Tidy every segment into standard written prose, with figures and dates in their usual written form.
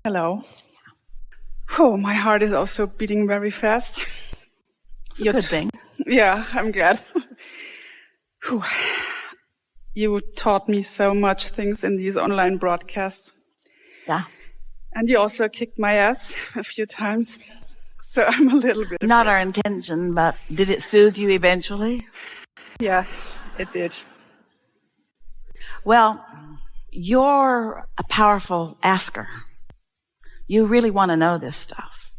Hello. Oh, my heart is also beating very fast. It's a good thing. Yeah, I'm glad. Whew. You taught me so much things in these online broadcasts. Yeah. And you also kicked my ass a few times. So I'm a little bit Not afraid. our intention, but did it soothe you eventually? Yeah, it did. Well, you're a powerful asker. You really want to know this stuff.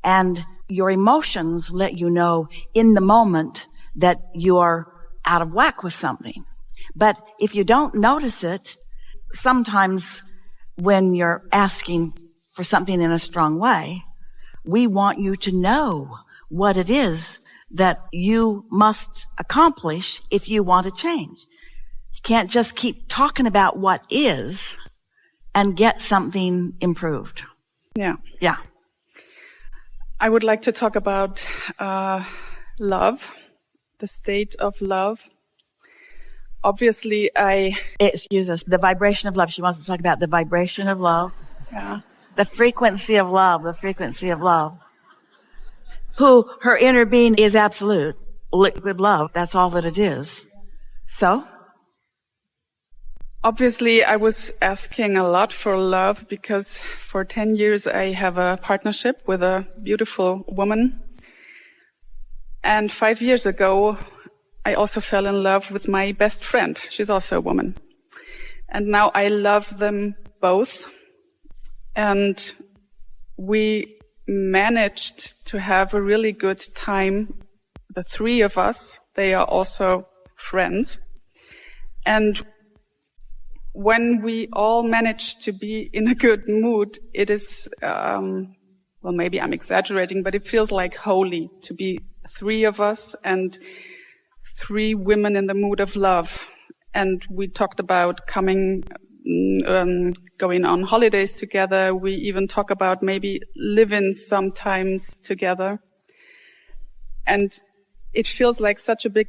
And your emotions let you know in the moment that you are out of whack with something. But if you don't notice it, sometimes when you're asking for something in a strong way, we want you to know what it is that you must accomplish if you want to change. You can't just keep talking about what is and get something improved. Yeah. Yeah. I would like to talk about love, the state of love. Obviously, Excuse us. The vibration of love. She wants to talk about the vibration of love. Yeah. The frequency of love. The frequency of love. Who her inner being is absolute. Liquid love. That's all that it is. So? Obviously, I was asking a lot for love because for 10 years I have a partnership with a beautiful woman. And 5 years ago, I also fell in love with my best friend. She's also a woman. And now I love them both. And we managed to have a really good time. The three of us, they are also friends. And when we all manage to be in a good mood, it is, well, maybe I'm exaggerating, but it feels like holy to be three of us and three women in the mood of love. And we talked about going on holidays together. We even talk about maybe living sometimes together. And it feels like such a big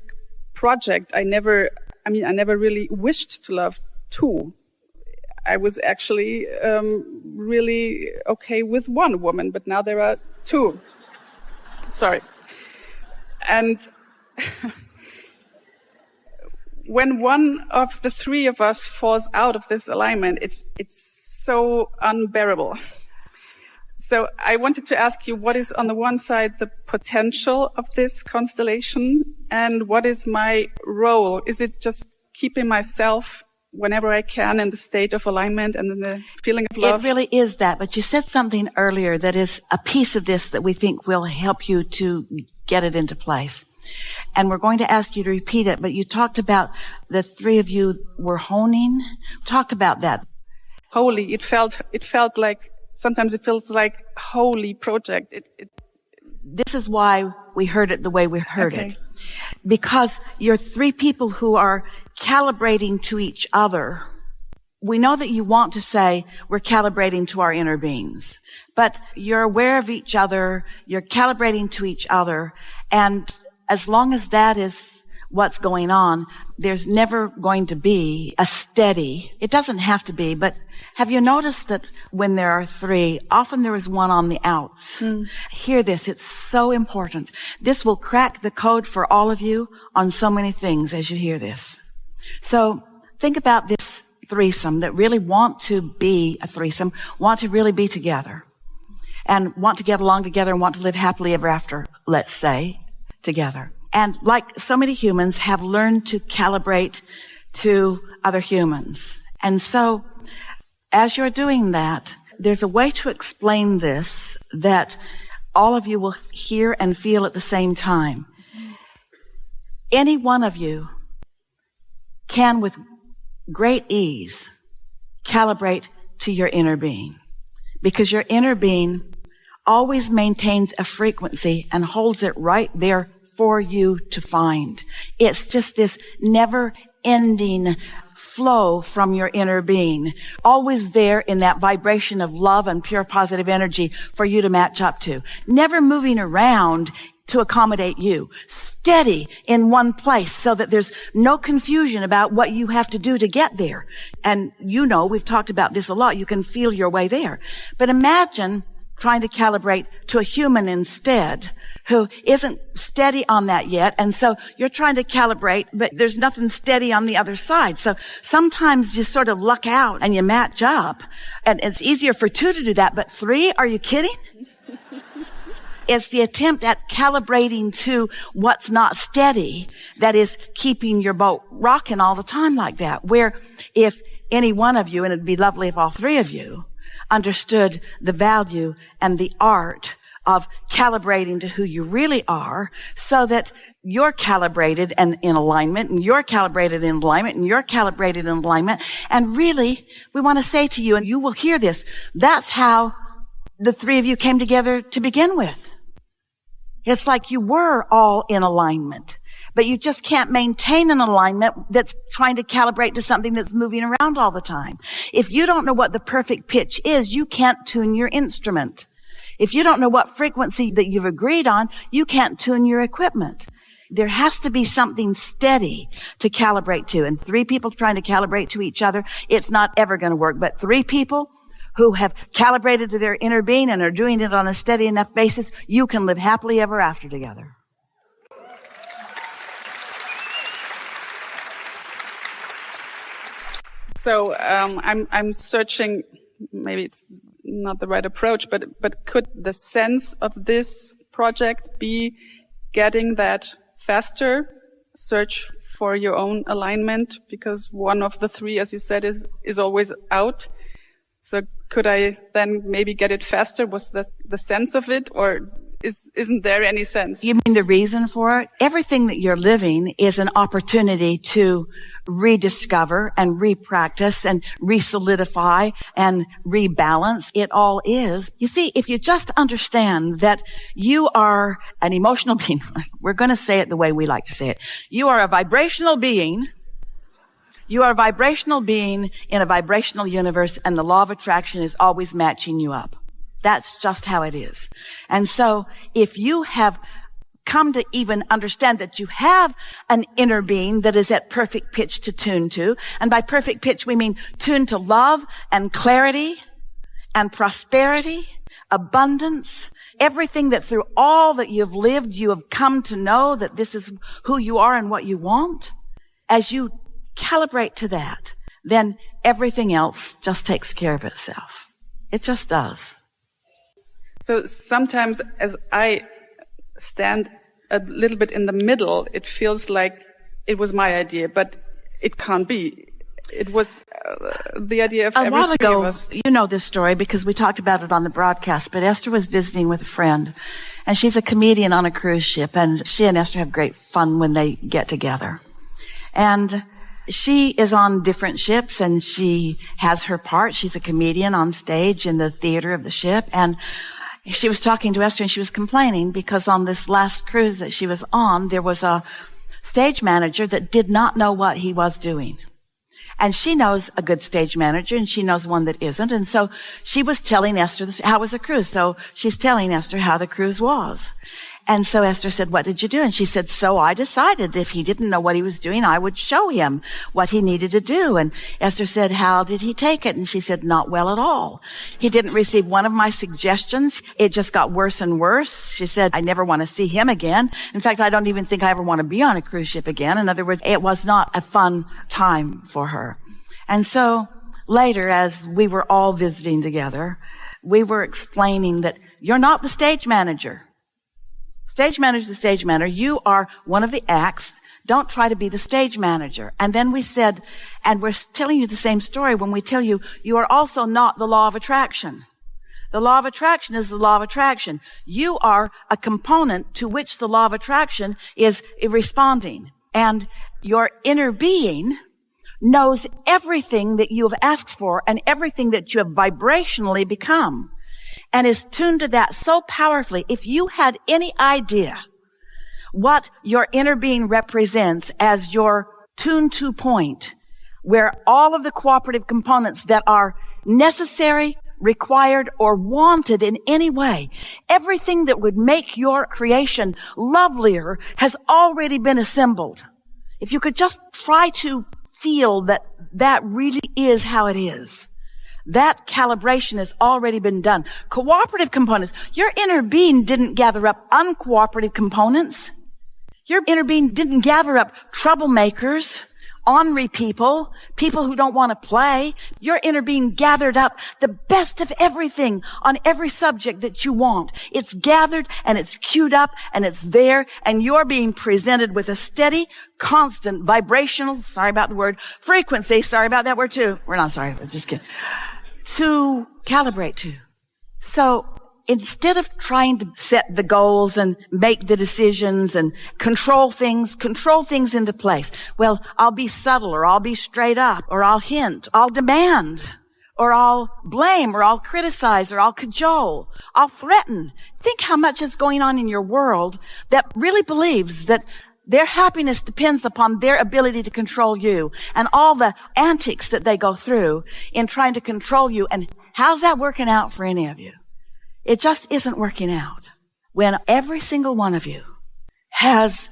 project. I never really wished to love two. I was actually really okay with one woman, but now there are two. Sorry. And when one of the three of us falls out of this alignment, it's so unbearable. So I wanted to ask you, what is on the one side the potential of this constellation, and what is my role? Is it just keeping myself whenever I can in the state of alignment and in the feeling of love? It really is that. But you said something earlier that is a piece of this that we think will help you to get it into place. And we're going to ask you to repeat it, but you talked about the three of you were honing. Talk about that. Holy. It felt like, sometimes it feels like holy project. This is why we heard it the way we heard it. Because you're three people who are calibrating to each other. We know that you want to say we're calibrating to our inner beings, but you're aware of each other, you're calibrating to each other, and as long as that is what's going on, there's never going to be a steady, it doesn't have to be, but have you noticed that when there are three, often there is one on the outs? Hear this, it's so important. This will crack the code for all of you on so many things as you hear this. So think about this threesome that really want to be a threesome, want to really be together, and want to get along together and want to live happily ever after, let's say, together. And like so many humans have learned to calibrate to other humans. And so as you're doing that, there's a way to explain this that all of you will hear and feel at the same time. Any one of you can with great ease calibrate to your inner being, because your inner being always maintains a frequency and holds it right there for you to find. It's just this never-ending flow from your inner being, always there in that vibration of love and pure positive energy for you to match up to. Never moving around to accommodate you. Steady in one place so that there's no confusion about what you have to do to get there. And we've talked about this a lot. You can feel your way there. But imagine trying to calibrate to a human instead who isn't steady on that yet. And so you're trying to calibrate, but there's nothing steady on the other side. So sometimes you sort of luck out and you match up. And it's easier for two to do that, but three? Are you kidding? It's the attempt at calibrating to what's not steady that is keeping your boat rocking all the time like that. Where if any one of you, and it'd be lovely if all three of you, understood the value and the art of calibrating to who you really are so that you're calibrated and in alignment, and you're calibrated in alignment, and you're calibrated in alignment. And really, we want to say to you, and you will hear this, that's how the three of you came together to begin with. It's like you were all in alignment, but you just can't maintain an alignment that's trying to calibrate to something that's moving around all the time. If you don't know what the perfect pitch is, you can't tune your instrument. If you don't know what frequency that you've agreed on, you can't tune your equipment. There has to be something steady to calibrate to. And three people trying to calibrate to each other, it's not ever going to work. But three people who have calibrated to their inner being and are doing it on a steady enough basis, you can live happily ever after together. So I'm searching. Maybe it's not the right approach, but could the sense of this project be getting that faster? Search for your own alignment, because one of the three, as you said, is always out. So could I then maybe get it faster? Was that the sense of it, or isn't there any sense? You mean the reason for it? Everything that you're living is an opportunity to rediscover and repractice and resolidify and rebalance. It all is. You see, if you just understand that you are an emotional being, we're going to say it the way we like to say it. You are a vibrational being. You are a vibrational being in a vibrational universe, and the law of attraction is always matching you up. That's just how it is. And so if you have come to even understand that you have an inner being that is at perfect pitch to tune to, and by perfect pitch we mean tuned to love and clarity and prosperity, abundance, everything that through all that you've lived, you have come to know that this is who you are and what you want. As you calibrate to that, then everything else just takes care of itself. It just does. So sometimes as I stand a little bit in the middle, it feels like it was my idea, but it can't be. It was the idea of every three of us. A while ago, you know this story because we talked about it on the broadcast, but Esther was visiting with a friend, and she's a comedian on a cruise ship, and she and Esther have great fun when they get together. And she is on different ships, and she has her part. She's a comedian on stage in the theater of the ship, and she was talking to Esther, and she was complaining because on this last cruise that she was on, there was a stage manager that did not know what he was doing. And she knows a good stage manager, and she knows one that isn't. And so she was telling Esther how was the cruise. So she's telling Esther how the cruise was. And so Esther said, "What did you do?" And she said, "So I decided if he didn't know what he was doing, I would show him what he needed to do." And Esther said, "How did he take it?" And she said, "Not well at all. He didn't receive one of my suggestions. It just got worse and worse." She said, "I never want to see him again. In fact, I don't even think I ever want to be on a cruise ship again." In other words, it was not a fun time for her. And so later, as we were all visiting together, we were explaining that you're not the stage manager. Stage manager is the stage manager. You are one of the acts. Don't try to be the stage manager. And then we said, and we're telling you the same story when we tell you, you are also not the law of attraction. The law of attraction is the law of attraction. You are a component to which the law of attraction is responding. And your inner being knows everything that you have asked for and everything that you have vibrationally become, and is tuned to that so powerfully. If you had any idea what your inner being represents as your tuned to point, where all of the cooperative components that are necessary required, or wanted in any way. Everything that would make your creation lovelier has already been assembled. If you could just try to feel that that really is how it is. That calibration has already been done. Cooperative components. Your inner being didn't gather up uncooperative components. Your inner being didn't gather up troublemakers, ornery people, people who don't want to play. Your inner being gathered up the best of everything on every subject that you want. It's gathered and it's queued up and it's there, and you're being presented with a steady, constant, vibrational, sorry about the word, frequency, sorry about that word too. We're not sorry, we're just kidding. To calibrate to. So instead of trying to set the goals and make the decisions and control things into place. Well, I'll be subtle, or I'll be straight up, or I'll hint, I'll demand, or I'll blame, or I'll criticize, or I'll cajole, I'll threaten. Think how much is going on in your world that really believes that their happiness depends upon their ability to control you, and all the antics that they go through in trying to control you. And how's that working out for any of you? It just isn't working out. When every single one of you has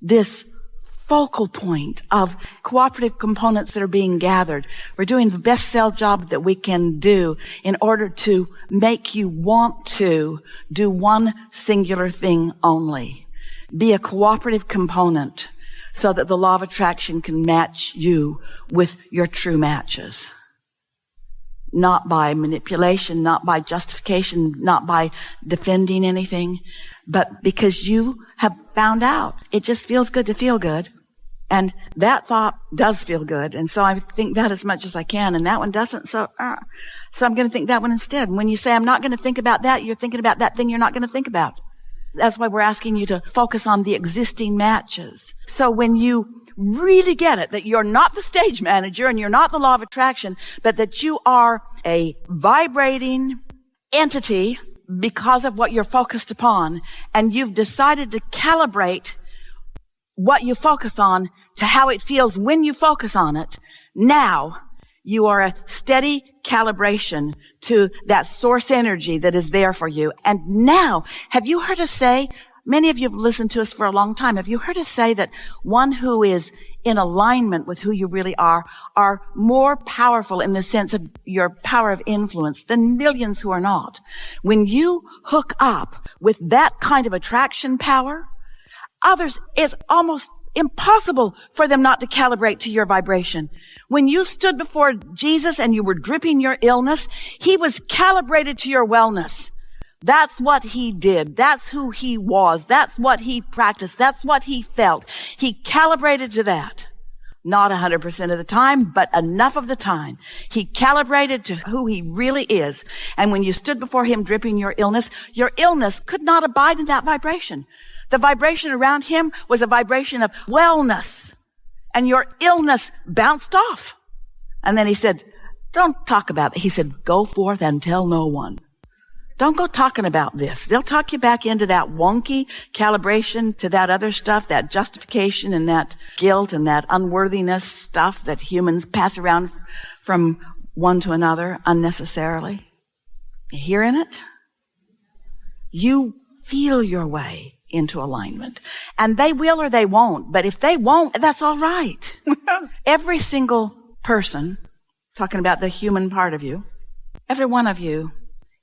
this focal point of cooperative components that are being gathered, we're doing the best cell job that we can do in order to make you want to do one singular thing only. Be a cooperative component so that the law of attraction can match you with your true matches. Not by manipulation, not by justification, not by defending anything, but because you have found out. It just feels good to feel good. And that thought does feel good. And so I think that as much as I can. And that one doesn't. So I'm going to think that one instead. And when you say, I'm not going to think about that, you're thinking about that thing you're not going to think about. That's why we're asking you to focus on the existing matches. So when you really get it, that you're not the stage manager and you're not the law of attraction, but that you are a vibrating entity because of what you're focused upon, and you've decided to calibrate what you focus on to how it feels when you focus on it, now you are a steady calibration to that source energy that is there for you. And now, have you heard us say, many of you have listened to us for a long time, have you heard us say that one who is in alignment with who you really are more powerful in the sense of your power of influence than millions who are not? When you hook up with that kind of attraction power, others, it's almost impossible for them not to calibrate to your vibration. When you stood before Jesus and you were dripping your illness, he was calibrated to your wellness. That's what he did. That's who he was. That's what he practiced. That's what he felt. He calibrated to that. Not 100% of the time, but enough of the time. He calibrated to who he really is. And when you stood before him dripping your illness could not abide in that vibration. The vibration around him was a vibration of wellness. And your illness bounced off. And then he said, don't talk about it. He said, go forth and tell no one. Don't go talking about this. They'll talk you back into that wonky calibration to that other stuff, that justification and that guilt and that unworthiness stuff that humans pass around from one to another unnecessarily. You hearing it? You feel your way into alignment. And they will or they won't. But if they won't, that's all right. Every single person, talking about the human part of you, every one of you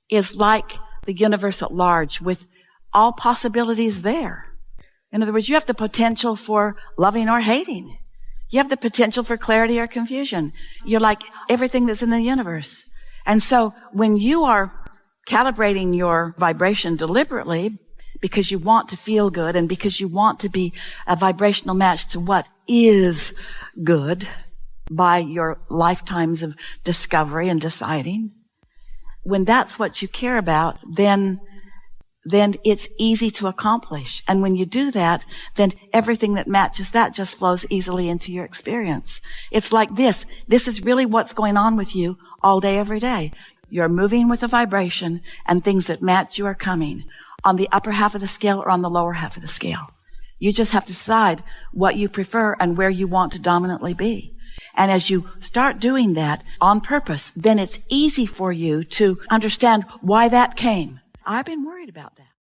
is like the universe at large with all possibilities there. In other words, you have the potential for loving or hating. You have the potential for clarity or confusion. You're like everything that's in the universe. And so when you are calibrating your vibration deliberately because you want to feel good and because you want to be a vibrational match to what is good by your lifetimes of discovery and deciding, when that's what you care about, then it's easy to accomplish. And when you do that, then everything that matches that just flows easily into your experience. It's like this. This is really what's going on with you all day, every day. You're moving with a vibration, and things that match you are coming on the upper half of the scale or on the lower half of the scale. You just have to decide what you prefer and where you want to dominantly be. And as you start doing that on purpose, then it's easy for you to understand why that came. I've been worried about that.